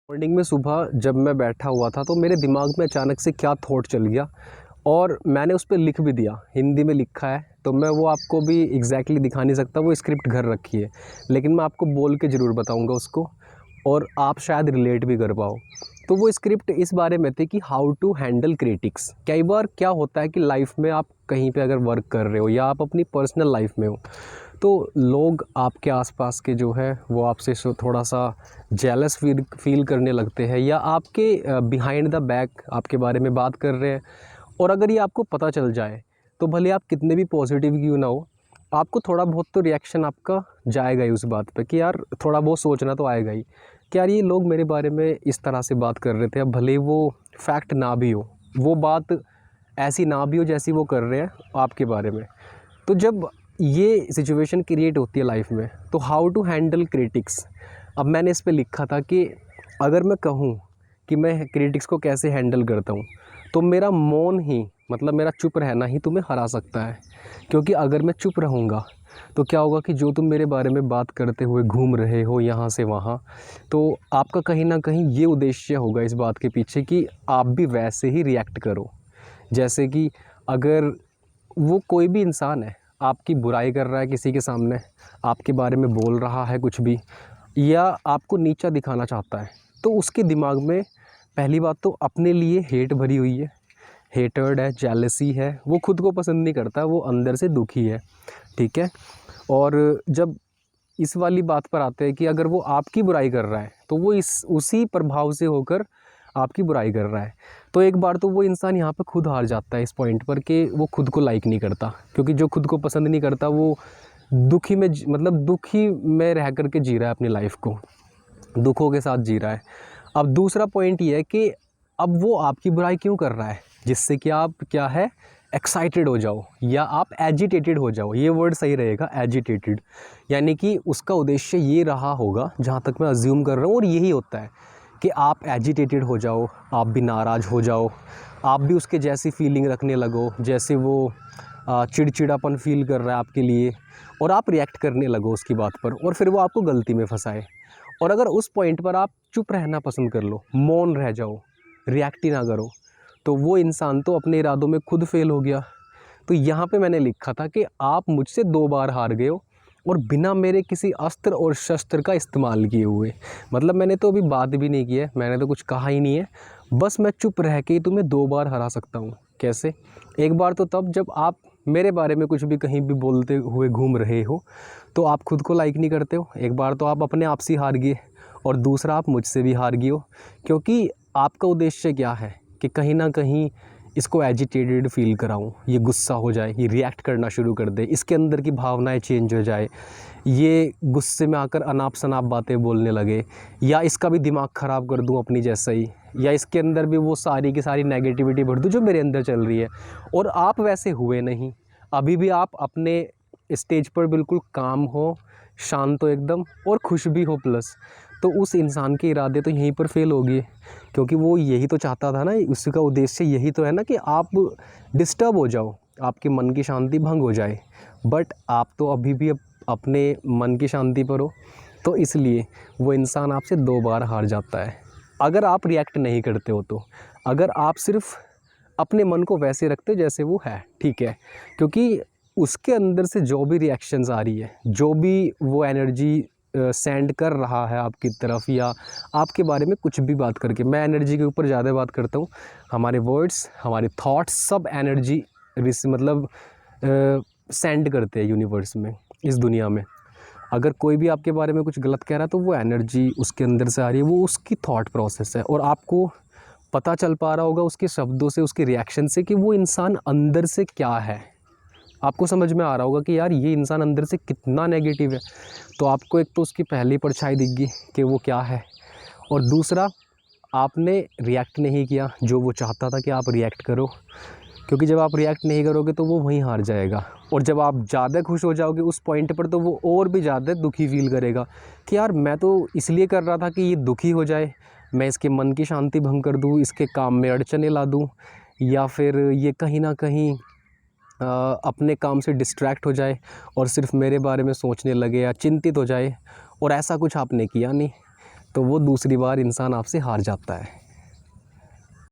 Morning में सुबह जब मैं बैठा हुआ था तो मेरे दिमाग में अचानक से क्या थॉट चल गया और मैंने उस पे लिख भी दिया। हिंदी में लिखा है तो मैं वो आपको भी एग्जैक्टली दिखा नहीं सकता, वो स्क्रिप्ट घर रखी है, लेकिन मैं आपको बोल के ज़रूर बताऊंगा उसको और आप शायद रिलेट भी कर पाओ। तो वो स्क्रिप्ट इस बारे में थी कि हाउ टू हैंडल क्रिटिक्स। कई बार क्या होता है कि लाइफ में आप कहीं पे अगर वर्क कर रहे हो या आप अपनी पर्सनल लाइफ में हो तो लोग आपके आसपास के जो है वो आपसे थोड़ा सा जेलस फील करने लगते हैं या आपके बिहाइंड द बैक आपके बारे में बात कर रहे हैं। और अगर ये आपको पता चल जाए तो भले आप कितने भी पॉजिटिव क्यों ना हो, आपको थोड़ा बहुत तो रिएक्शन आपका जाएगा ही उस बात पे कि यार थोड़ा बहुत सोचना तो आएगा ही कि यार ये लोग मेरे बारे में इस तरह से बात कर रहे थे। अब भले वो फैक्ट ना भी हो, वो बात ऐसी ना भी हो जैसी वो कर रहे हैं आपके बारे में। तो जब ये सिचुएशन क्रिएट होती है लाइफ में तो हाउ टू हैंडल क्रिटिक्स। अब मैंने इस पे लिखा था कि अगर मैं कहूँ कि मैं क्रिटिक्स को कैसे हैंडल करता हूँ तो मेरा मौन ही, मतलब मेरा चुप रहना ही तुम्हें हरा सकता है। क्योंकि अगर मैं चुप रहूँगा तो क्या होगा कि जो तुम मेरे बारे में बात करते हुए घूम रहे हो यहाँ से वहाँ, तो आपका कहीं ना कहीं ये उद्देश्य होगा इस बात के पीछे कि आप भी वैसे ही रिएक्ट करो। जैसे कि अगर वो कोई भी इंसान है, आपकी बुराई कर रहा है किसी के सामने, आपके बारे में बोल रहा है कुछ भी या आपको नीचा दिखाना चाहता है, तो उसके दिमाग में पहली बात तो अपने लिए हेट भरी हुई है, हेटर्ड है, जेलसी है, वो खुद को पसंद नहीं करता, वो अंदर से दुखी है। ठीक है। और जब इस वाली बात पर आते हैं कि अगर वो आपकी बुराई कर रहा है तो वो इस उसी प्रभाव से होकर आपकी बुराई कर रहा है। तो एक बार तो वो इंसान यहाँ पे खुद हार जाता है इस पॉइंट पर कि वो खुद को लाइक नहीं करता, क्योंकि जो खुद को पसंद नहीं करता वो दुखी में मतलब दुखी में रह कर के जी रहा है अपनी लाइफ को, दुखों के साथ जी रहा है। अब दूसरा पॉइंट ये है कि अब वो आपकी बुराई क्यों कर रहा है, जिससे कि आप क्या है, एक्साइटेड हो जाओ या आप एजिटेटेड हो जाओ। ये वर्ड सही रहेगा, एजिटेटेड। यानी कि उसका उद्देश्य ये रहा होगा, जहाँ तक मैं अज्यूम कर रहा हूँ, और यही होता है कि आप एजिटेटेड हो जाओ, आप भी नाराज़ हो जाओ, आप भी उसके जैसी फीलिंग रखने लगो जैसे वो चिड़चिड़ापन फील कर रहा है आपके लिए, और आप रिएक्ट करने लगो उसकी बात पर और फिर वो आपको गलती में फंसाए। और अगर उस पॉइंट पर आप चुप रहना पसंद कर लो, मौन रह जाओ, रिएक्ट ही ना करो, तो वो इंसान तो अपने इरादों में खुद फेल हो गया। तो यहाँ पे मैंने लिखा था कि आप मुझसे 2 बार हार गए हो और बिना मेरे किसी अस्त्र और शस्त्र का इस्तेमाल किए हुए। मतलब मैंने तो अभी बात भी नहीं की है, मैंने तो कुछ कहा ही नहीं है, बस मैं चुप रह के ही तुम्हें 2 बार हरा सकता हूँ। कैसे? एक बार तो तब जब आप मेरे बारे में कुछ भी कहीं भी बोलते हुए घूम रहे हो तो आप खुद को लाइक नहीं करते हो। एक बार तो आप अपने आप से हार गए और दूसरा आप मुझसे भी हार गए हो, क्योंकि आपका उद्देश्य क्या है कि कहीं ना कहीं इसको एजिटेटेड फील कराऊं, ये गुस्सा हो जाए, ये रिएक्ट करना शुरू कर दे, इसके अंदर की भावनाएं चेंज हो जाए, ये गुस्से में आकर अनाप शनाप बातें बोलने लगे, या इसका भी दिमाग ख़राब कर दूं अपनी जैसा ही, या इसके अंदर भी वो सारी की सारी नेगेटिविटी भर दूं जो मेरे अंदर चल रही है। और आप वैसे हुए नहीं, अभी भी आप अपने स्टेज पर बिल्कुल काम हो, शांत हो एकदम और खुश भी हो प्लस। तो उस इंसान के इरादे तो यहीं पर फेल हो गए, क्योंकि वो यही तो चाहता था ना, उसका उद्देश्य यही तो है ना कि आप डिस्टर्ब हो जाओ, आपके मन की शांति भंग हो जाए। बट आप तो अभी भी अपने मन की शांति पर हो, तो इसलिए वो इंसान आपसे 2 बार हार जाता है। अगर आप रिएक्ट नहीं करते हो तो, अगर आप सिर्फ अपने मन को वैसे रखते हो जैसे वो है, ठीक है, क्योंकि उसके अंदर से जो भी रिएक्शंस आ रही है, जो भी वो एनर्जी सेंड कर रहा है आपकी तरफ, या आपके बारे में कुछ भी बात करके, मैं एनर्जी के ऊपर ज़्यादा बात करता हूँ, हमारे वर्ड्स, हमारे थॉट्स सब एनर्जी मतलब सेंड करते हैं यूनिवर्स में, इस दुनिया में। अगर कोई भी आपके बारे में कुछ गलत कह रहा है तो वो एनर्जी उसके अंदर से आ रही है, वो उसकी थॉट प्रोसेस है, और आपको पता चल पा रहा होगा उसके शब्दों से, उसके रिएक्शन से कि वो इंसान अंदर से क्या है। आपको समझ में आ रहा होगा कि यार ये इंसान अंदर से कितना नेगेटिव है। तो आपको एक तो उसकी पहली परछाई दिख गई कि वो क्या है, और दूसरा आपने रिएक्ट नहीं किया जो वो चाहता था कि आप रिएक्ट करो, क्योंकि जब आप रिएक्ट नहीं करोगे तो वो वहीं हार जाएगा। और जब आप ज़्यादा खुश हो जाओगे उस पॉइंट पर तो वो और भी ज़्यादा दुखी फील करेगा कि यार मैं तो इसलिए कर रहा था कि ये दुखी हो जाए, मैं इसके मन की शांति भंग कर दूँ, इसके काम में अड़चने ला दूँ, या फिर ये कहीं ना कहीं अपने काम से डिस्ट्रैक्ट हो जाए और सिर्फ मेरे बारे में सोचने लगे या चिंतित हो जाए, और ऐसा कुछ आपने किया नहीं। तो वो दूसरी बार इंसान आपसे हार जाता है।